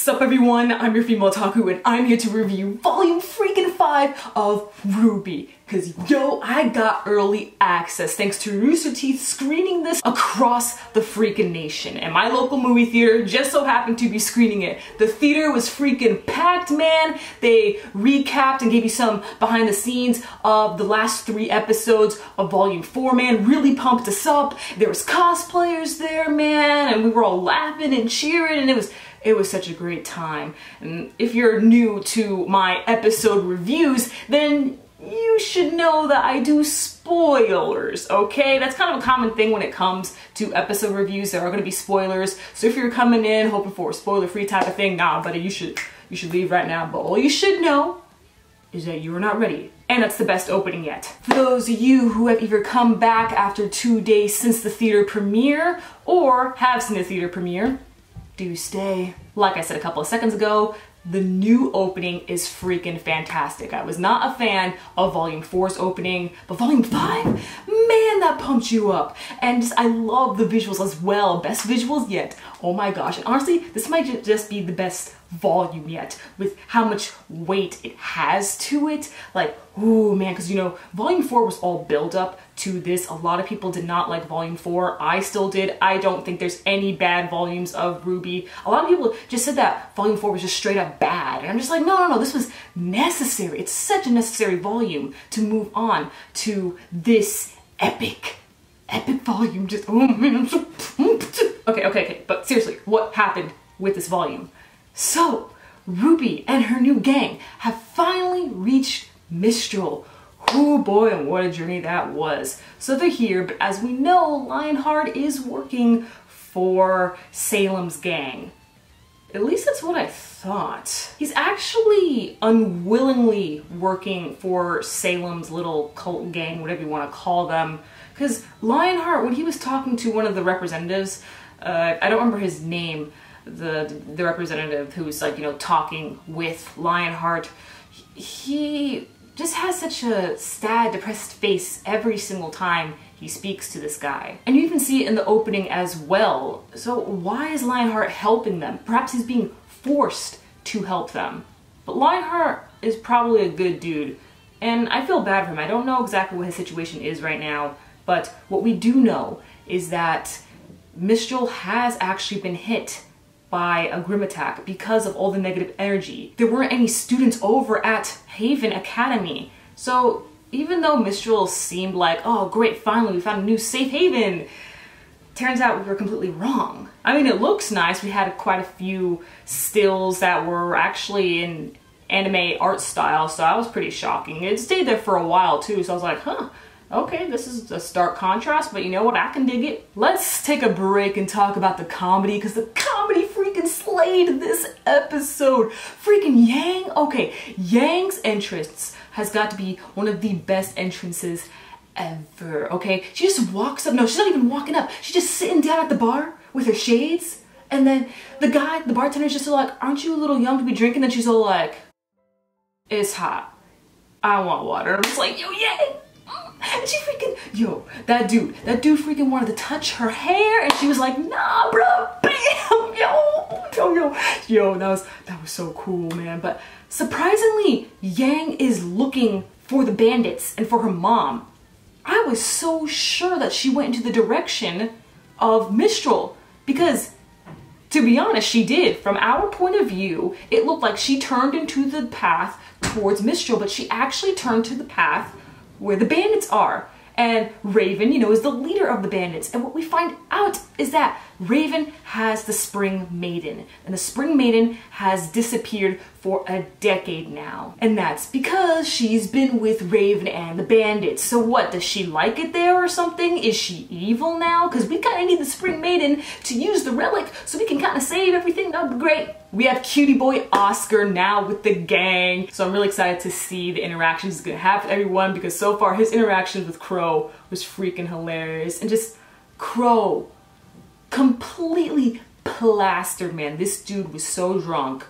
Sup everyone, I'm your female otaku and I'm here to review volume freaking 5 of RWBY. Cause yo, I got early access thanks to Rooster Teeth screening this across the freaking nation. And my local movie theater just so happened to be screening it. The theater was freaking packed, man. They recapped and gave you some behind the scenes of the last 3 episodes of volume 4, man. Really pumped us up. There was cosplayers there, man. And we were all laughing and cheering and it was such a great time. And if you're new to my episode reviews, then you should know that I do spoilers, okay? That's kind of a common thing when it comes to episode reviews. There are gonna be spoilers. So if you're coming in hoping for a spoiler-free type of thing, nah, buddy, you should leave right now. But all you should know is that you are not ready. And that's the best opening yet. For those of you who have either come back after 2 days since the theater premiere or have seen the theater premiere, do stay. Like I said a couple of seconds ago, the new opening is freaking fantastic. I was not a fan of Volume 4's opening, but Volume 5, man, that pumped you up. And I love the visuals as well. Best visuals yet. Oh my gosh. And honestly, this might just be the best volume yet with how much weight it has to it. Like, ooh, man, because you know, Volume 4 was all build up to this. A lot of people did not like Volume 4. I still did. I don't think there's any bad volumes of RWBY. A lot of people just said that Volume 4 was just straight up bad. And I'm just like, no, this was necessary. It's such a necessary volume to move on to this epic volume. Just, oh man, I'm so pumped. Okay, but seriously, what happened with this volume? So, RWBY and her new gang have finally reached Mistral. Oh boy, and what a journey that was. So they're here, but as we know, Lionheart is working for Salem's gang. At least that's what I thought. He's actually unwillingly working for Salem's little cult gang, whatever you want to call them. Because Lionheart, when he was talking to one of the representatives, I don't remember his name, the representative who was like, you know, talking with Lionheart, he just has such a sad, depressed face every single time he speaks to this guy. And you even see it in the opening as well. So why is Lionheart helping them? Perhaps he's being forced to help them. But Lionheart is probably a good dude, and I feel bad for him. I don't know exactly what his situation is right now, but what we do know is that Mistral has actually been hit by a Grim attack because of all the negative energy. There weren't any students over at Haven Academy. So even though Mistral seemed like, oh great, finally we found a new safe haven, turns out we were completely wrong. I mean, it looks nice. We had quite a few stills that were actually in anime art style, so that was pretty shocking. It stayed there for a while too, so I was like, huh, okay, this is a stark contrast, but you know what, I can dig it. Let's take a break and talk about the comedy, because the comedy freaking slayed this episode. Freaking Yang, okay, Yang's entrance has got to be one of the best entrances ever, okay? She just walks up, no, she's not even walking up, she's just sitting down at the bar with her shades, and then the bartender's just like, aren't you a little young to be drinking? And she's all like, it's hot, I want water. I'm just like, yo, Yang! And she freaking, yo, that dude freaking wanted to touch her hair, and she was like, nah, bro, bam, yo, that was so cool, man. But surprisingly, Yang is looking for the bandits and for her mom. I was so sure that she went into the direction of Mistral, because to be honest, she did. From our point of view, it looked like she turned into the path towards Mistral, but she actually turned to the path where the bandits are. And Raven, you know, is the leader of the bandits. And what we find out is that Raven has the Spring Maiden. And the Spring Maiden has disappeared for a decade now. And that's because she's been with Raven and the bandits. So what, does she like it there or something? Is she evil now? Because we kind of need the Spring Maiden to use the relic so we can kind of save everything. That would be great. We have cutie boy Oscar now with the gang. So I'm really excited to see the interactions he's gonna have with everyone, because so far his interactions with Crow was freaking hilarious. And just Crow, completely plastered, man. This dude was so drunk,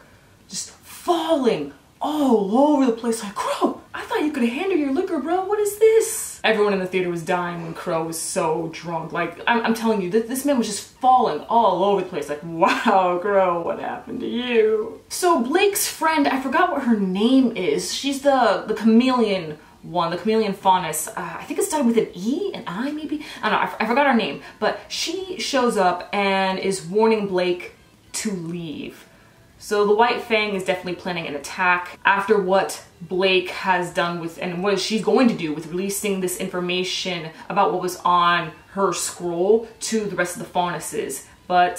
just falling all over the place like, Crow, I thought you could handle your liquor, bro. What is this? because everyone in the theater was dying when Crow was so drunk. Like, I'm telling you, this man was just falling all over the place. Like, wow, Crow, what happened to you? So Blake's friend, I forgot what her name is. She's the chameleon one, the chameleon faunus. I think it started with an E, an I maybe? I don't know, I forgot her name. But she shows up and is warning Blake to leave. So the White Fang is definitely planning an attack after what Blake has done with, and what she's going to do with releasing this information about what was on her scroll to the rest of the faunuses. But,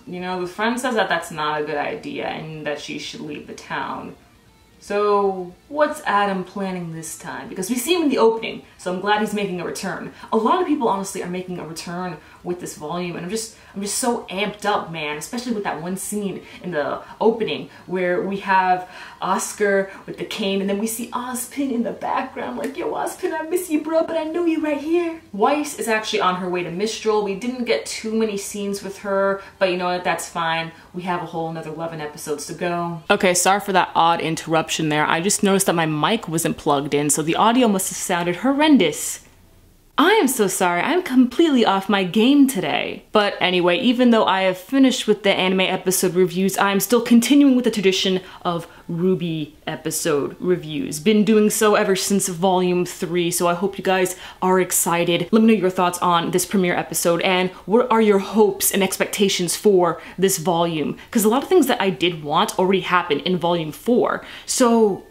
you know, the friend says that that's not a good idea and that she should leave the town. So what's Adam planning this time? Because we see him in the opening, so I'm glad he's making a return. A lot of people honestly are making a return with this volume, and I'm just so amped up, man, especially with that one scene in the opening where we have Oscar with the cane and then we see Ozpin in the background like, yo, Ozpin, I miss you, bro, but I know you right here. Weiss is actually on her way to Mistral. We didn't get too many scenes with her, but you know what, that's fine. We have a whole another 11 episodes to go. Okay, sorry for that odd interruption there. I just noticed that my mic wasn't plugged in, so the audio must have sounded horrendous. I am so sorry, I'm completely off my game today. But anyway, even though I have finished with the anime episode reviews, I'm still continuing with the tradition of RWBY episode reviews. Been doing so ever since volume 3, so I hope you guys are excited. Let me know your thoughts on this premiere episode and what are your hopes and expectations for this volume? Because a lot of things that I did want already happened in volume 4. So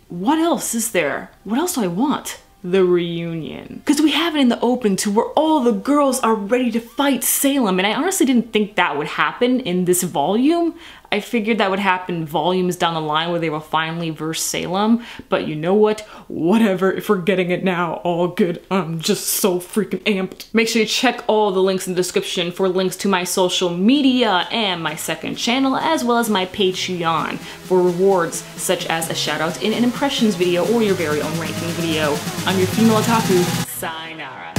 what else is there? What else do I want? The reunion. Because we have it in the open to where all the girls are ready to fight Salem, and I honestly didn't think that would happen in this volume. I figured that would happen volumes down the line where they will finally verse Salem, but you know what? Whatever, if we're getting it now, all good. I'm just so freaking amped. Make sure you check all the links in the description for links to my social media and my second channel, as well as my Patreon for rewards such as a shout out in an impressions video or your very own ranking video. I'm your female otaku, sayonara.